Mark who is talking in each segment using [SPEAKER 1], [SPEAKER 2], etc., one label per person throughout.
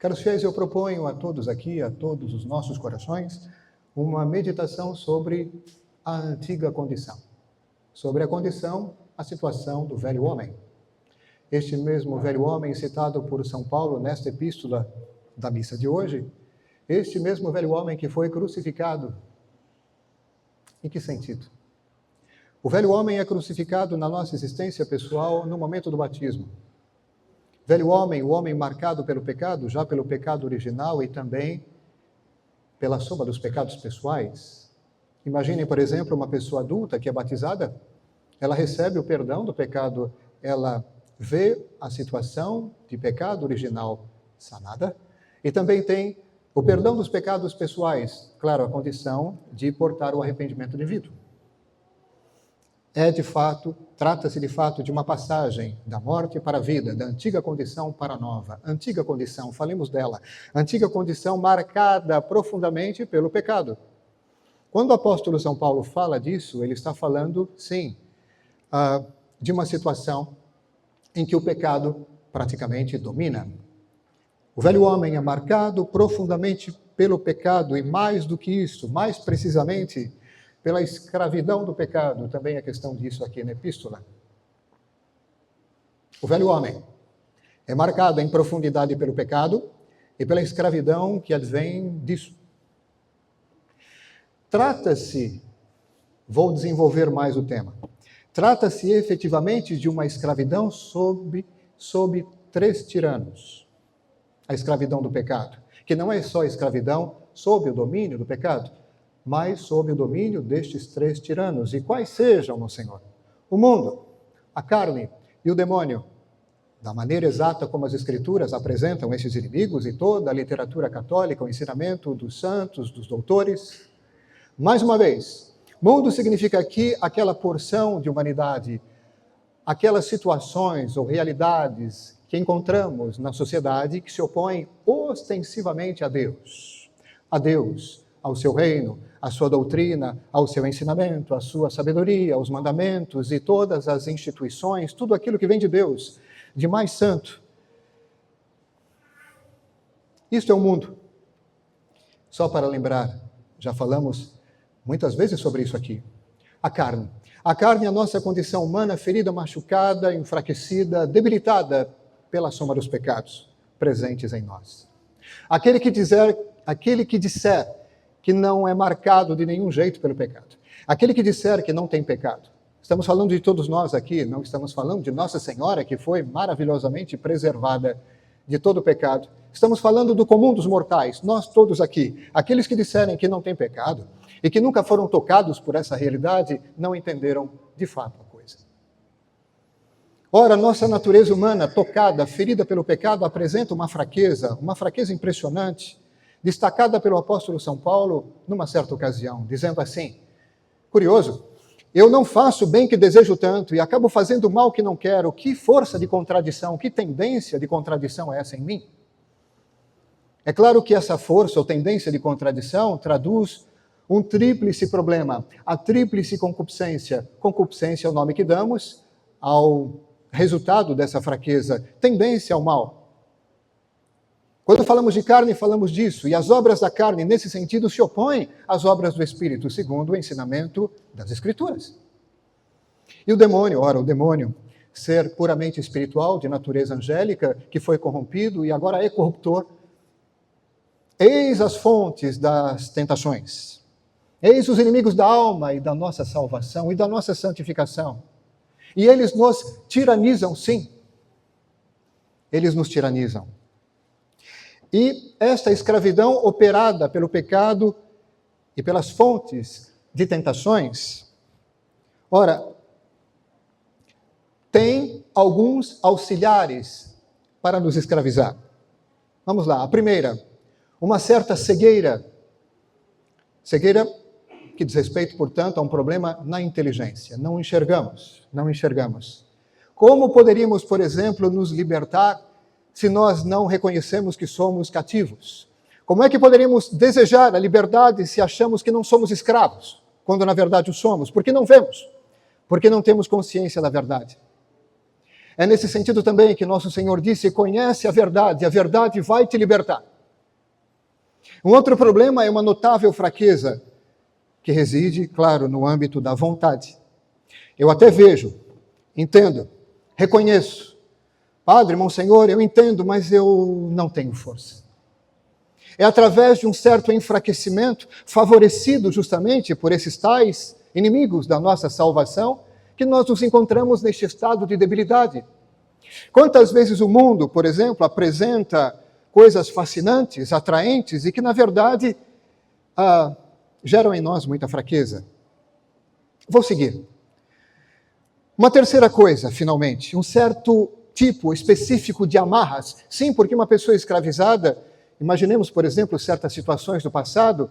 [SPEAKER 1] Caros fiéis, eu proponho a todos aqui, a todos os nossos corações, uma meditação sobre a antiga condição. Sobre a condição, a situação do velho homem. Este mesmo velho homem citado por São Paulo nesta epístola da missa de hoje, este mesmo velho homem que foi crucificado. Em que sentido? O velho homem é crucificado na nossa existência pessoal no momento do batismo. Velho homem, o homem marcado pelo pecado, já pelo pecado original e também pela soma dos pecados pessoais. Imaginem, por exemplo, uma pessoa adulta que é batizada, ela recebe o perdão do pecado, ela vê a situação de pecado original sanada e também tem o perdão dos pecados pessoais, claro, a condição de portar o arrependimento devido. Trata-se de fato de uma passagem da morte para a vida, da antiga condição para a nova. Antiga condição, falemos dela. Antiga condição marcada profundamente pelo pecado. Quando o apóstolo São Paulo fala disso, ele está falando, sim, de uma situação em que o pecado praticamente domina. O velho homem é marcado profundamente pelo pecado e mais do que isso, mais precisamente, pela escravidão do pecado, também é questão disso aqui na epístola. O velho homem é marcado em profundidade pelo pecado e pela escravidão que advém disso. Trata-se, vou desenvolver mais o tema, trata-se efetivamente de uma escravidão sob 3 tiranos. A escravidão do pecado, que não é só escravidão sob o domínio do pecado, mas sob o domínio destes 3 tiranos. E quais sejam, meu Senhor? O mundo, a carne e o demônio. Da maneira exata como as Escrituras apresentam esses inimigos e toda a literatura católica, o ensinamento dos santos, dos doutores. Mais uma vez, mundo significa aqui aquela porção de humanidade, aquelas situações ou realidades que encontramos na sociedade que se opõem ostensivamente a Deus, ao seu reino, à sua doutrina, ao seu ensinamento, à sua sabedoria, aos mandamentos e todas as instituições, tudo aquilo que vem de Deus, de mais santo. Isto é o mundo. Só para lembrar, já falamos muitas vezes sobre isso aqui. A carne. A carne é a nossa condição humana, ferida, machucada, enfraquecida, debilitada pela soma dos pecados presentes em nós. Aquele que disser que não é marcado de nenhum jeito pelo pecado. Aquele que disser que não tem pecado. Estamos falando de todos nós aqui, não estamos falando de Nossa Senhora, que foi maravilhosamente preservada de todo o pecado. Estamos falando do comum dos mortais, nós todos aqui. Aqueles que disserem que não tem pecado e que nunca foram tocados por essa realidade, não entenderam de fato a coisa. Ora, nossa natureza humana, tocada, ferida pelo pecado, apresenta uma fraqueza impressionante, destacada pelo apóstolo São Paulo numa certa ocasião, dizendo assim, curioso, eu não faço o bem que desejo tanto e acabo fazendo o mal que não quero. Que força de contradição, que tendência de contradição é essa em mim? É claro que essa força ou tendência de contradição traduz um tríplice problema, a tríplice concupiscência. Concupiscência é o nome que damos ao resultado dessa fraqueza, tendência ao mal. Quando falamos de carne, falamos disso, e as obras da carne, nesse sentido, se opõem às obras do Espírito, segundo o ensinamento das Escrituras. E o demônio, ser puramente espiritual, de natureza angélica, que foi corrompido e agora é corruptor, eis as fontes das tentações, eis os inimigos da alma e da nossa salvação e da nossa santificação. E eles nos tiranizam, sim, eles nos tiranizam. E esta escravidão operada pelo pecado e pelas fontes de tentações, ora, tem alguns auxiliares para nos escravizar. Vamos lá, a primeira, uma certa cegueira. Cegueira que diz respeito, portanto, a um problema na inteligência. Não enxergamos. Como poderíamos, por exemplo, nos libertar se nós não reconhecemos que somos cativos? Como é que poderíamos desejar a liberdade se achamos que não somos escravos, quando na verdade o somos? Porque não vemos, porque não temos consciência da verdade. É nesse sentido também que nosso Senhor disse: conhece a verdade vai te libertar. Um outro problema é uma notável fraqueza, que reside, claro, no âmbito da vontade. Eu até vejo, entendo, reconheço. Padre, Monsenhor, eu entendo, mas eu não tenho força. É através de um certo enfraquecimento, favorecido justamente por esses tais inimigos da nossa salvação, que nós nos encontramos neste estado de debilidade. Quantas vezes o mundo, por exemplo, apresenta coisas fascinantes, atraentes, e que, na verdade, geram em nós muita fraqueza. Vou seguir. Uma terceira coisa, finalmente, um certo tipo específico de amarras. Sim, porque uma pessoa escravizada, imaginemos, por exemplo, certas situações do passado,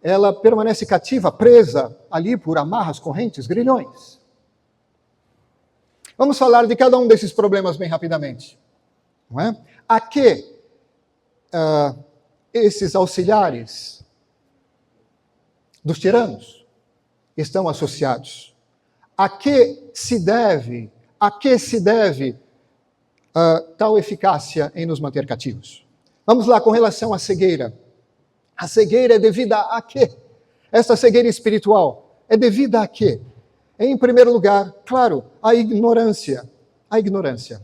[SPEAKER 1] ela permanece cativa, presa ali por amarras, correntes, grilhões. Vamos falar de cada um desses problemas bem rapidamente. Não é? A que esses auxiliares dos tiranos estão associados? A que se deve tal eficácia em nos manter cativos? Vamos lá, com relação à cegueira. A cegueira é devida a quê? Esta cegueira espiritual é devida a quê? Em primeiro lugar, claro, a ignorância. A ignorância.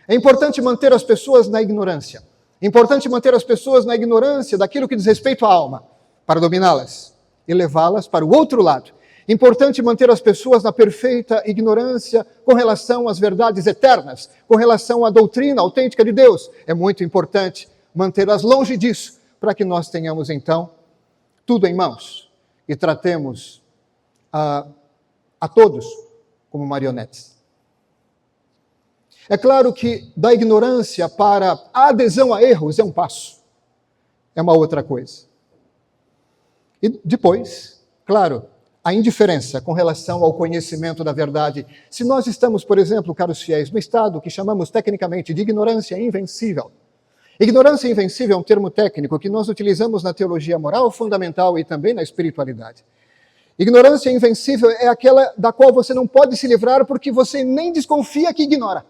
[SPEAKER 1] É importante manter as pessoas na ignorância. É importante manter as pessoas na ignorância daquilo que diz respeito à alma, para dominá-las e levá-las para o outro lado. É importante manter as pessoas na perfeita ignorância com relação às verdades eternas, com relação à doutrina autêntica de Deus. É muito importante mantê-las longe disso, para que nós tenhamos, então, tudo em mãos e tratemos a todos como marionetes. É claro que da ignorância para a adesão a erros é um passo, é uma outra coisa. E depois, claro, a indiferença com relação ao conhecimento da verdade. Se nós estamos, por exemplo, caros fiéis, no estado que chamamos tecnicamente de ignorância invencível. Ignorância invencível é um termo técnico que nós utilizamos na teologia moral fundamental e também na espiritualidade. Ignorância invencível é aquela da qual você não pode se livrar porque você nem desconfia que ignora.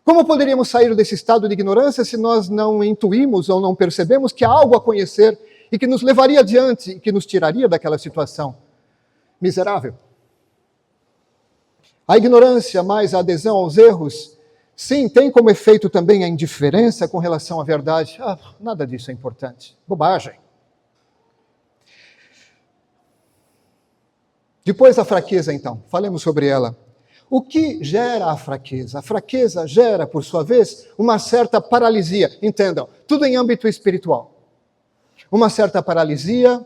[SPEAKER 1] Como poderíamos sair desse estado de ignorância se nós não intuímos ou não percebemos que há algo a conhecer e que nos levaria adiante e que nos tiraria daquela situação miserável? A ignorância mais a adesão aos erros, sim, tem como efeito também a indiferença com relação à verdade. Nada disso é importante. Bobagem. Depois a fraqueza, então. Falemos sobre ela. O que gera a fraqueza? A fraqueza gera, por sua vez, uma certa paralisia. Entendam, tudo em âmbito espiritual. Uma certa paralisia,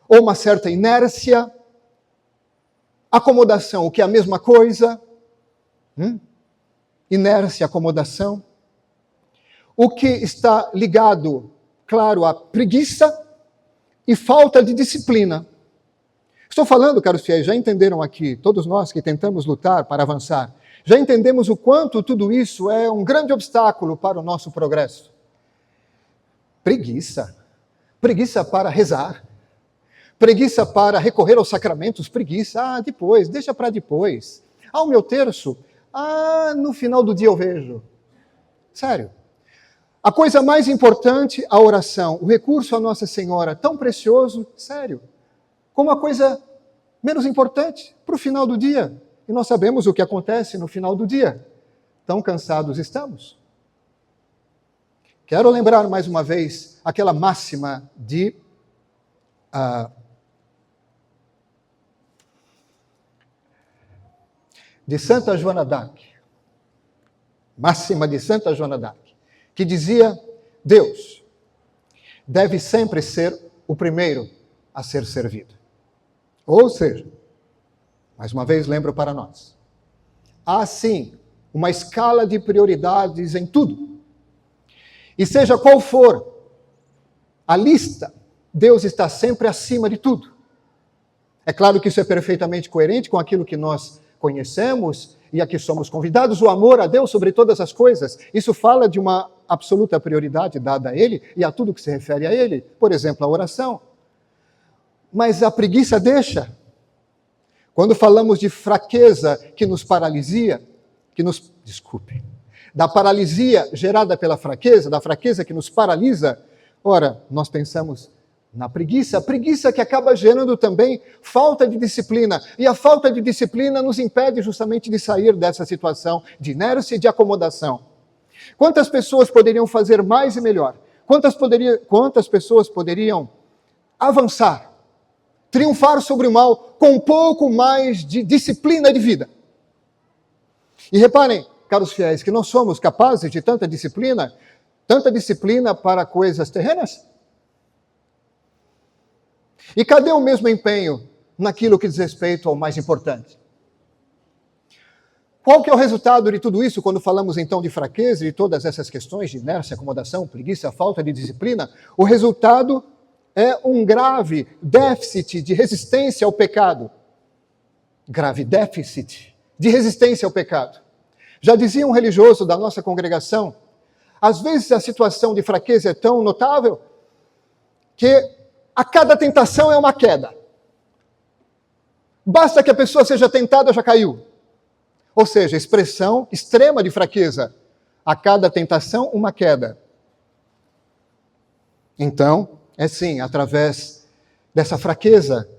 [SPEAKER 1] ou uma certa inércia, acomodação, o que é a mesma coisa. Inércia, acomodação. O que está ligado, claro, à preguiça e falta de disciplina. Estou falando, caros fiéis, já entenderam aqui, todos nós que tentamos lutar para avançar, já entendemos o quanto tudo isso é um grande obstáculo para o nosso progresso. Preguiça. Preguiça para rezar. Preguiça para recorrer aos sacramentos. Preguiça. Depois, deixa para depois. O meu terço. No final do dia eu vejo. Sério. A coisa mais importante, a oração. O recurso à Nossa Senhora, tão precioso, sério. Como a coisa menos importante para o final do dia. E nós sabemos o que acontece no final do dia. Tão cansados estamos. Quero lembrar mais uma vez aquela máxima de Santa Joana d'Arc. Máxima de Santa Joana d'Arc. Que dizia: Deus deve sempre ser o primeiro a ser servido. Ou seja, mais uma vez lembro para nós, há sim uma escala de prioridades em tudo. E seja qual for a lista, Deus está sempre acima de tudo. É claro que isso é perfeitamente coerente com aquilo que nós conhecemos e a que somos convidados, o amor a Deus sobre todas as coisas. Isso fala de uma absoluta prioridade dada a Ele e a tudo que se refere a Ele. Por exemplo, a oração. Mas a preguiça deixa. Quando falamos de fraqueza que nos paralisia, da paralisia gerada pela fraqueza, da fraqueza que nos paralisa, ora, nós pensamos na preguiça, a preguiça que acaba gerando também falta de disciplina, e a falta de disciplina nos impede justamente de sair dessa situação de inércia e de acomodação. Quantas pessoas poderiam fazer mais e melhor? Quantas pessoas poderiam avançar, triunfar sobre o mal com um pouco mais de disciplina de vida? E reparem, caros fiéis, que nós somos capazes de tanta disciplina para coisas terrenas? E cadê o mesmo empenho naquilo que diz respeito ao mais importante? Qual que é o resultado de tudo isso quando falamos então de fraqueza e de todas essas questões de inércia, acomodação, preguiça, falta de disciplina? O resultado é um grave déficit de resistência ao pecado. Grave déficit de resistência ao pecado. Já dizia um religioso da nossa congregação, às vezes a situação de fraqueza é tão notável que a cada tentação é uma queda. Basta que a pessoa seja tentada, já caiu. Ou seja, expressão extrema de fraqueza. A cada tentação, uma queda. Então, é sim, através dessa fraqueza,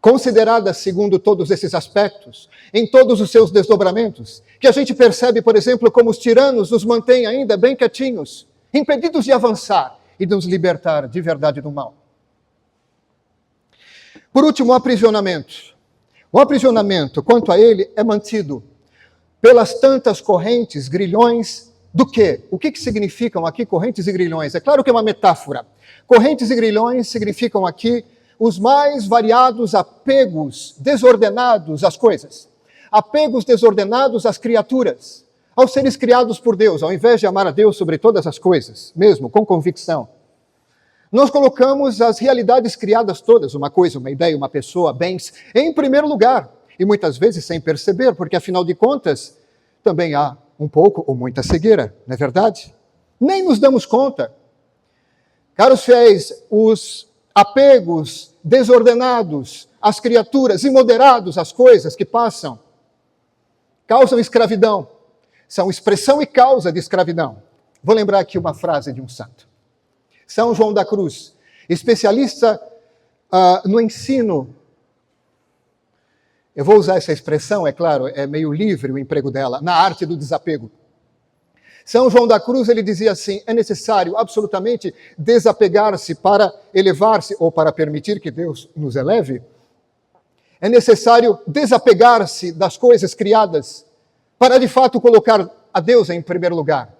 [SPEAKER 1] considerada segundo todos esses aspectos, em todos os seus desdobramentos, que a gente percebe, por exemplo, como os tiranos nos mantêm ainda bem quietinhos, impedidos de avançar e de nos libertar de verdade do mal. Por último, o aprisionamento. O aprisionamento, quanto a ele, é mantido pelas tantas correntes, grilhões, do quê? O que significam aqui correntes e grilhões? É claro que é uma metáfora. Correntes e grilhões significam aqui os mais variados apegos desordenados às coisas. Apegos desordenados às criaturas, aos seres criados por Deus, ao invés de amar a Deus sobre todas as coisas, mesmo com convicção. Nós colocamos as realidades criadas todas, uma coisa, uma ideia, uma pessoa, bens, em primeiro lugar, e muitas vezes sem perceber, porque afinal de contas, também há um pouco ou muita cegueira, não é verdade? Nem nos damos conta. Caros fiéis, os apegos desordenados às criaturas, imoderados às coisas que passam, causam escravidão. São expressão e causa de escravidão. Vou lembrar aqui uma frase de um santo. São João da Cruz, especialista no ensino. Eu vou usar essa expressão, é claro, é meio livre o emprego dela, na arte do desapego. São João da Cruz, ele dizia assim, é necessário absolutamente desapegar-se para elevar-se, ou para permitir que Deus nos eleve. É necessário desapegar-se das coisas criadas para, de fato, colocar a Deus em primeiro lugar.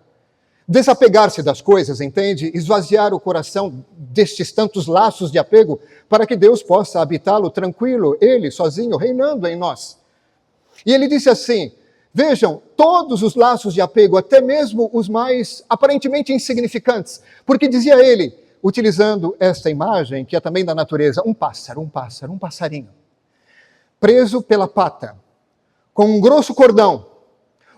[SPEAKER 1] Desapegar-se das coisas, entende? Esvaziar o coração destes tantos laços de apego para que Deus possa habitá-lo tranquilo, Ele sozinho, reinando em nós. E ele disse assim, vejam, todos os laços de apego, até mesmo os mais aparentemente insignificantes, porque dizia ele, utilizando esta imagem, que é também da natureza, um passarinho, preso pela pata, com um grosso cordão,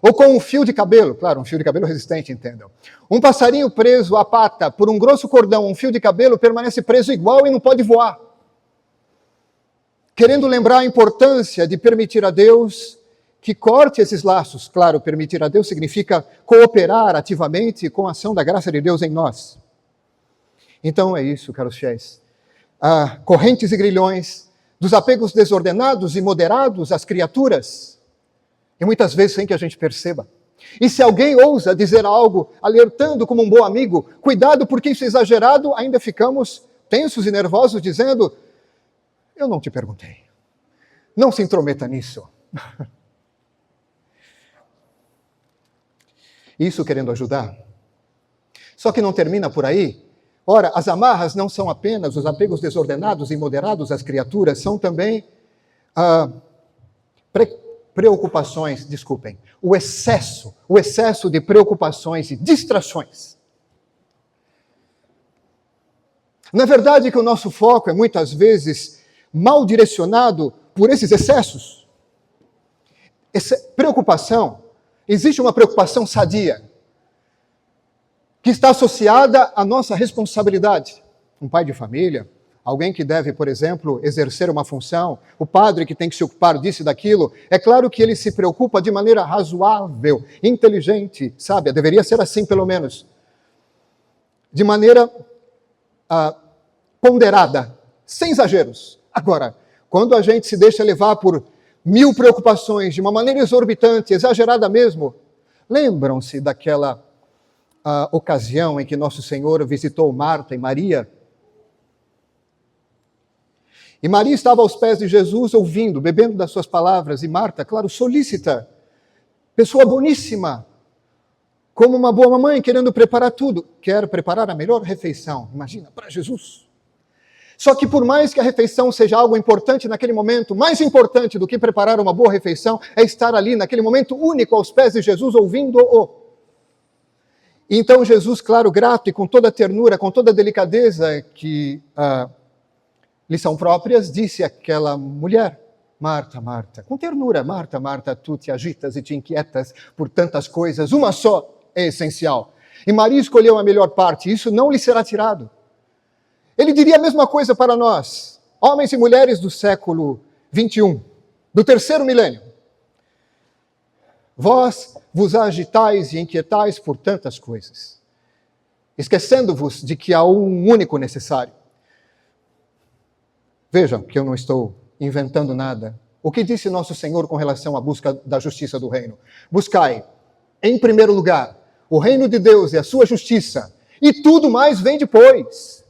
[SPEAKER 1] ou com um fio de cabelo, claro, um fio de cabelo resistente, entendam. Um passarinho preso à pata por um grosso cordão, um fio de cabelo, permanece preso igual e não pode voar. Querendo lembrar a importância de permitir a Deus que corte esses laços. Claro, permitir a Deus significa cooperar ativamente com a ação da graça de Deus em nós. Então é isso, caros fiéis. Correntes e grilhões dos apegos desordenados e moderados às criaturas, e muitas vezes sem que a gente perceba. E se alguém ousa dizer algo, alertando como um bom amigo, cuidado porque isso é exagerado, ainda ficamos tensos e nervosos dizendo, eu não te perguntei, não se intrometa nisso. Isso querendo ajudar. Só que não termina por aí. Ora, as amarras não são apenas os apegos desordenados e imoderados às criaturas, são também preocupações, desculpem, o excesso de preocupações e distrações. Na verdade que o nosso foco é muitas vezes mal direcionado por esses excessos. Preocupação, existe uma preocupação sadia, que está associada à nossa responsabilidade. Um pai de família, alguém que deve, por exemplo, exercer uma função, o padre que tem que se ocupar disso e daquilo, é claro que ele se preocupa de maneira razoável, inteligente, sábia, deveria ser assim pelo menos, de maneira ponderada, sem exageros. Agora, quando a gente se deixa levar por 1000 preocupações, de uma maneira exorbitante, exagerada mesmo, lembram-se daquela ocasião em que Nosso Senhor visitou Marta e Maria? E Maria estava aos pés de Jesus, ouvindo, bebendo das suas palavras, e Marta, claro, solícita, pessoa boníssima, como uma boa mamãe, querendo preparar tudo. Quer preparar a melhor refeição, imagina, para Jesus. Só que por mais que a refeição seja algo importante naquele momento, mais importante do que preparar uma boa refeição é estar ali, naquele momento único, aos pés de Jesus, ouvindo-o. E então Jesus, claro, grato e com toda a ternura, com toda a delicadeza que lhe são próprias, disse àquela mulher: Marta, Marta, com ternura, Marta, Marta, tu te agitas e te inquietas por tantas coisas, uma só é essencial. E Maria escolheu a melhor parte, isso não lhe será tirado. Ele diria a mesma coisa para nós, homens e mulheres do século 21, do terceiro milênio. Vós vos agitais e inquietais por tantas coisas, esquecendo-vos de que há um único necessário. Vejam que eu não estou inventando nada. O que disse Nosso Senhor com relação à busca da justiça do reino? Buscai, em primeiro lugar, o reino de Deus e a sua justiça, e tudo mais vem depois.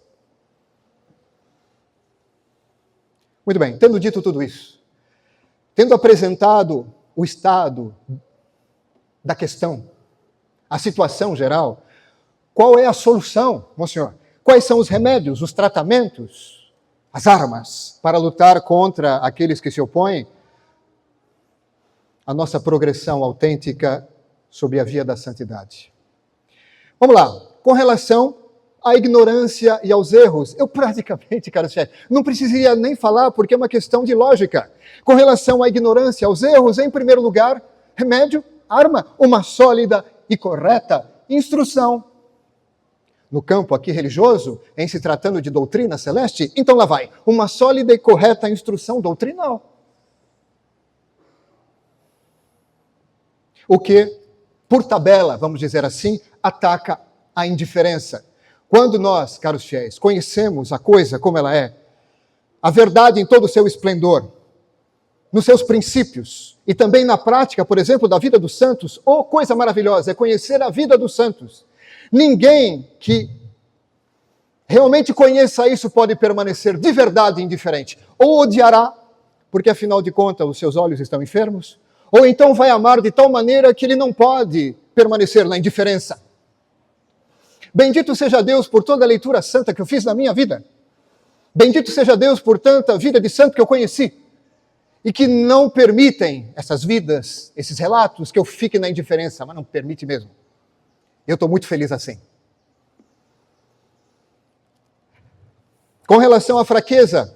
[SPEAKER 1] Muito bem, tendo dito tudo isso, tendo apresentado o estado da questão, a situação geral, qual é a solução, Monsenhor? Quais são os remédios, os tratamentos, as armas para lutar contra aqueles que se opõem à nossa progressão autêntica sobre a via da santidade? Vamos lá, com relação à ignorância e aos erros, eu praticamente, caros chefe, não precisaria nem falar porque é uma questão de lógica. Com relação à ignorância, aos erros, em primeiro lugar, remédio, arma, uma sólida e correta instrução. No campo aqui religioso, em se tratando de doutrina celeste, então lá vai, uma sólida e correta instrução doutrinal. O que, por tabela, vamos dizer assim, ataca a indiferença. Quando nós, caros fiéis, conhecemos a coisa como ela é, a verdade em todo o seu esplendor, nos seus princípios e também na prática, por exemplo, da vida dos santos, coisa maravilhosa, é conhecer a vida dos santos. Ninguém que realmente conheça isso pode permanecer de verdade indiferente. Ou odiará, porque afinal de contas os seus olhos estão enfermos, ou então vai amar de tal maneira que ele não pode permanecer na indiferença. Bendito seja Deus por toda a leitura santa que eu fiz na minha vida. Bendito seja Deus por tanta vida de santo que eu conheci. E que não permitem essas vidas, esses relatos, que eu fique na indiferença, mas não permite mesmo. Eu estou muito feliz assim. Com relação à fraqueza,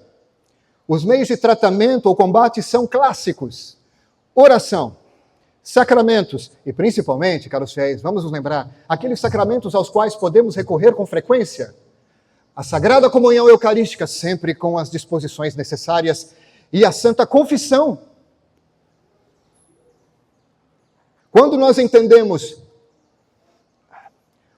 [SPEAKER 1] os meios de tratamento ou combate são clássicos. Oração, sacramentos e principalmente, caros fiéis, vamos nos lembrar, aqueles sacramentos aos quais podemos recorrer com frequência. A Sagrada Comunhão Eucarística, sempre com as disposições necessárias, e a Santa Confissão. Quando nós entendemos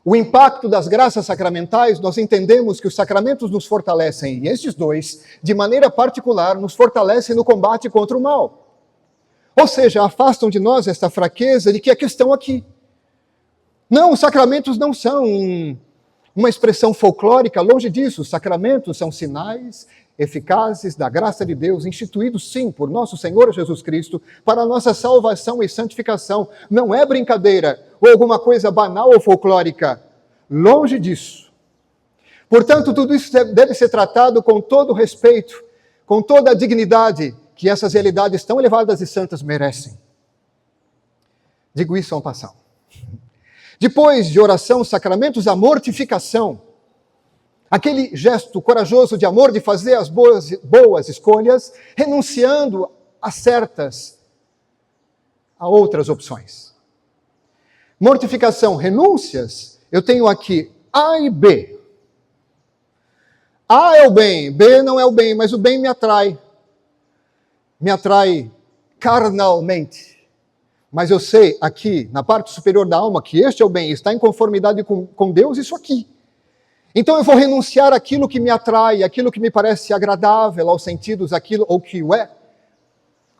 [SPEAKER 1] o impacto das graças sacramentais, nós entendemos que os sacramentos nos fortalecem, e estes dois, de maneira particular, nos fortalecem no combate contra o mal. Ou seja, afastam de nós esta fraqueza de que a questão aqui. Não, os sacramentos não são uma expressão folclórica, longe disso. Os sacramentos são sinais eficazes da graça de Deus, instituídos sim por nosso Senhor Jesus Cristo, para a nossa salvação e santificação. Não é brincadeira ou alguma coisa banal ou folclórica. Longe disso. Portanto, tudo isso deve ser tratado com todo o respeito, com toda a dignidade que essas realidades tão elevadas e santas merecem. Digo isso en passant. Depois de oração, sacramentos, a mortificação. Aquele gesto corajoso de amor, de fazer as boas escolhas, renunciando a outras opções. Mortificação, renúncias, eu tenho aqui A e B. A é o bem, B não é o bem, mas o bem me atrai. Me atrai carnalmente. Mas eu sei aqui, na parte superior da alma, que este é o bem, está em conformidade com Deus, isso aqui. Então eu vou renunciar àquilo que me atrai, àquilo que me parece agradável aos sentidos, aquilo ou que o é,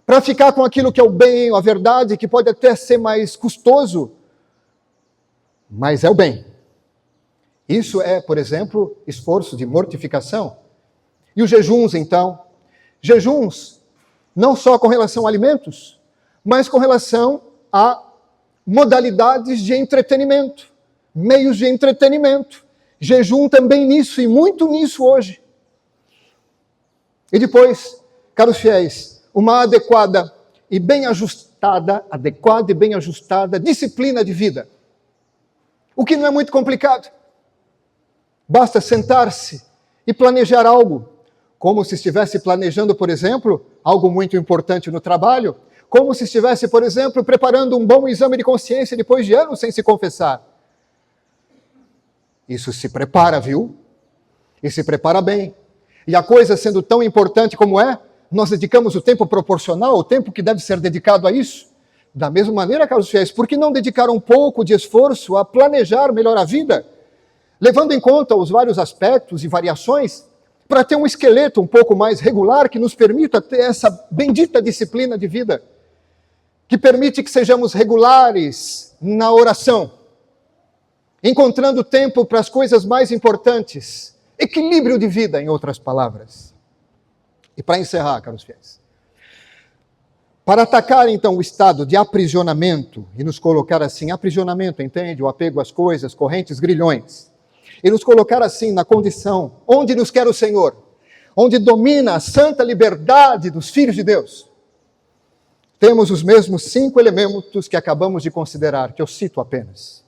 [SPEAKER 1] para ficar com aquilo que é o bem, a verdade, que pode até ser mais custoso, mas é o bem. Isso é, por exemplo, esforço de mortificação. E os jejuns, então? Jejuns, não só com relação a alimentos, mas com relação a modalidades de entretenimento, meios de entretenimento. Jejum também nisso, e muito nisso hoje. E depois, caros fiéis, uma adequada e bem ajustada disciplina de vida. O que não é muito complicado. Basta sentar-se e planejar algo, como se estivesse planejando, por exemplo, algo muito importante no trabalho, como se estivesse, por exemplo, preparando um bom exame de consciência depois de anos sem se confessar. Isso se prepara, viu? E se prepara bem. E a coisa sendo tão importante como é, nós dedicamos o tempo proporcional, o tempo que deve ser dedicado a isso. Da mesma maneira, caros fiéis, por que não dedicar um pouco de esforço a planejar melhor a vida, levando em conta os vários aspectos e variações, para ter um esqueleto um pouco mais regular que nos permita ter essa bendita disciplina de vida, que permite que sejamos regulares na oração, encontrando tempo para as coisas mais importantes, equilíbrio de vida, em outras palavras. E para encerrar, caros fiéis, para atacar então o estado de aprisionamento, e nos colocar assim, aprisionamento, entende? O apego às coisas, correntes, grilhões, e nos colocar assim na condição onde nos quer o Senhor, onde domina a santa liberdade dos filhos de Deus, temos os mesmos 5 elementos que acabamos de considerar, que eu cito apenas.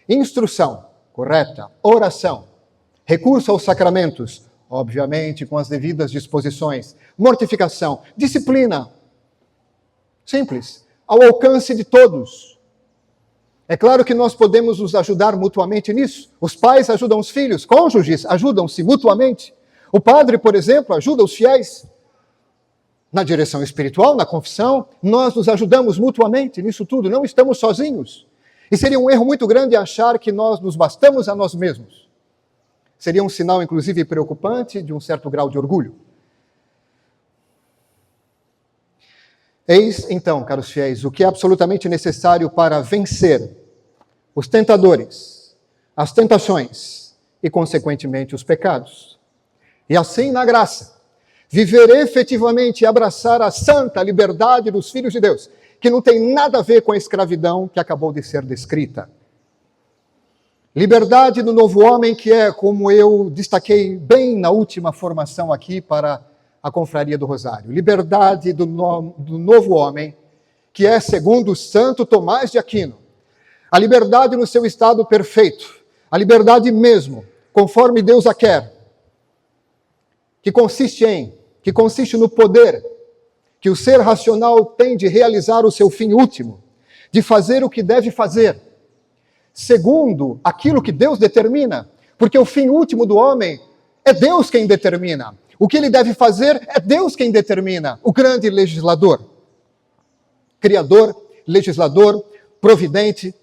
[SPEAKER 1] Instrução correta, oração, recurso aos sacramentos, obviamente com as devidas disposições, mortificação, disciplina, simples, ao alcance de todos. É claro que nós podemos nos ajudar mutuamente nisso. Os pais ajudam os filhos, cônjuges ajudam-se mutuamente. O padre, por exemplo, ajuda os fiéis. Na direção espiritual, na confissão, nós nos ajudamos mutuamente nisso tudo, não estamos sozinhos. E seria um erro muito grande achar que nós nos bastamos a nós mesmos. Seria um sinal, inclusive, preocupante de um certo grau de orgulho. Eis, então, caros fiéis, o que é absolutamente necessário para vencer os tentadores, as tentações e, consequentemente, os pecados. E assim, na graça, viver efetivamente e abraçar a santa liberdade dos filhos de Deus, que não tem nada a ver com a escravidão que acabou de ser descrita. Liberdade do novo homem, que é, como eu destaquei bem na última formação aqui para a Confraria do Rosário, liberdade do novo homem, que é, segundo o Santo Tomás de Aquino, a liberdade no seu estado perfeito, a liberdade mesmo, conforme Deus a quer, que consiste no poder que o ser racional tem de realizar o seu fim último, de fazer o que deve fazer, segundo aquilo que Deus determina, porque o fim último do homem é Deus quem determina. O que ele deve fazer é Deus quem determina, o grande legislador, criador, legislador, providente.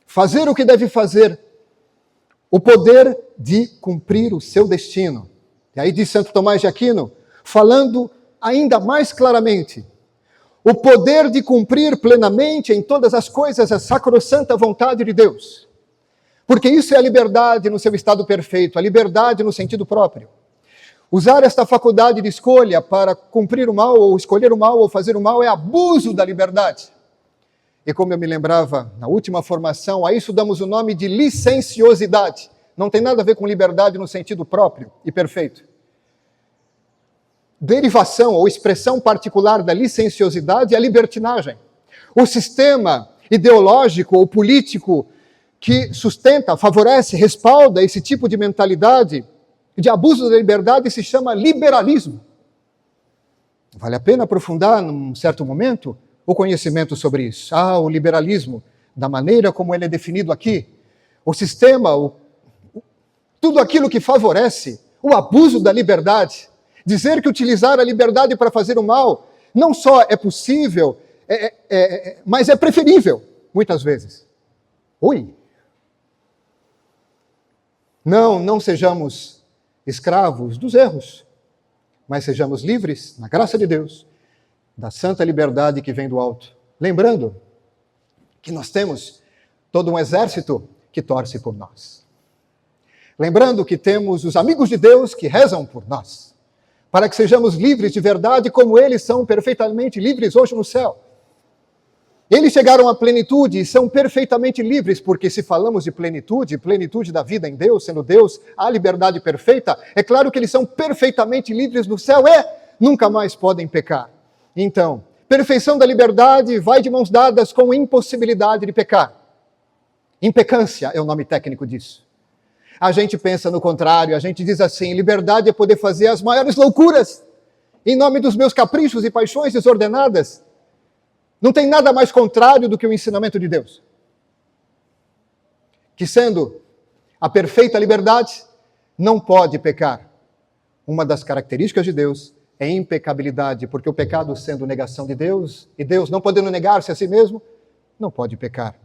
[SPEAKER 1] Fazer o que deve fazer, o poder de cumprir o seu destino. E aí diz Santo Tomás de Aquino, falando ainda mais claramente, o poder de cumprir plenamente em todas as coisas a sacrossanta vontade de Deus. Porque isso é a liberdade no seu estado perfeito, a liberdade no sentido próprio. Usar esta faculdade de escolha para cumprir o mal, ou escolher o mal, ou fazer o mal, é abuso da liberdade. E como eu me lembrava na última formação, a isso damos o nome de licenciosidade. Não tem nada a ver com liberdade no sentido próprio e perfeito. Derivação ou expressão particular da licenciosidade é a libertinagem. O sistema ideológico ou político que sustenta, favorece, respalda esse tipo de mentalidade de abuso da liberdade se chama liberalismo. Vale a pena aprofundar, num certo momento, o conhecimento sobre isso. O liberalismo, da maneira como ele é definido aqui, o sistema, tudo aquilo que favorece o abuso da liberdade. Dizer que utilizar a liberdade para fazer o mal não só é possível, mas é preferível, muitas vezes. Oi! Não sejamos escravos dos erros, mas sejamos livres, na graça de Deus, da santa liberdade que vem do alto. Lembrando que nós temos todo um exército que torce por nós. Lembrando que temos os amigos de Deus que rezam por nós, para que sejamos livres de verdade como eles são perfeitamente livres hoje no céu. Eles chegaram à plenitude e são perfeitamente livres, porque se falamos de plenitude da vida em Deus, sendo Deus a liberdade perfeita, é claro que eles são perfeitamente livres no céu nunca mais podem pecar. Então, perfeição da liberdade vai de mãos dadas com impossibilidade de pecar. Impecância é o nome técnico disso. A gente pensa no contrário, a gente diz assim, liberdade é poder fazer as maiores loucuras, em nome dos meus caprichos e paixões desordenadas. Não tem nada mais contrário do que o ensinamento de Deus. Que sendo a perfeita liberdade, não pode pecar. Uma das características de Deus é impecabilidade, porque o pecado sendo negação de Deus, e Deus não podendo negar-se a si mesmo, não pode pecar.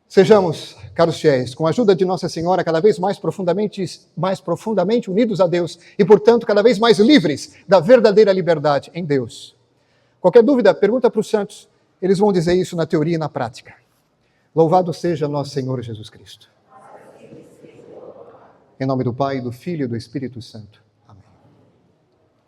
[SPEAKER 1] Sejamos, caros fiéis, com a ajuda de Nossa Senhora, cada vez mais profundamente unidos a Deus e, portanto, cada vez mais livres da verdadeira liberdade em Deus. Qualquer dúvida, pergunta para os santos. Eles vão dizer isso na teoria e na prática. Louvado seja nosso Senhor Jesus Cristo. Em nome do Pai, do Filho e do Espírito Santo.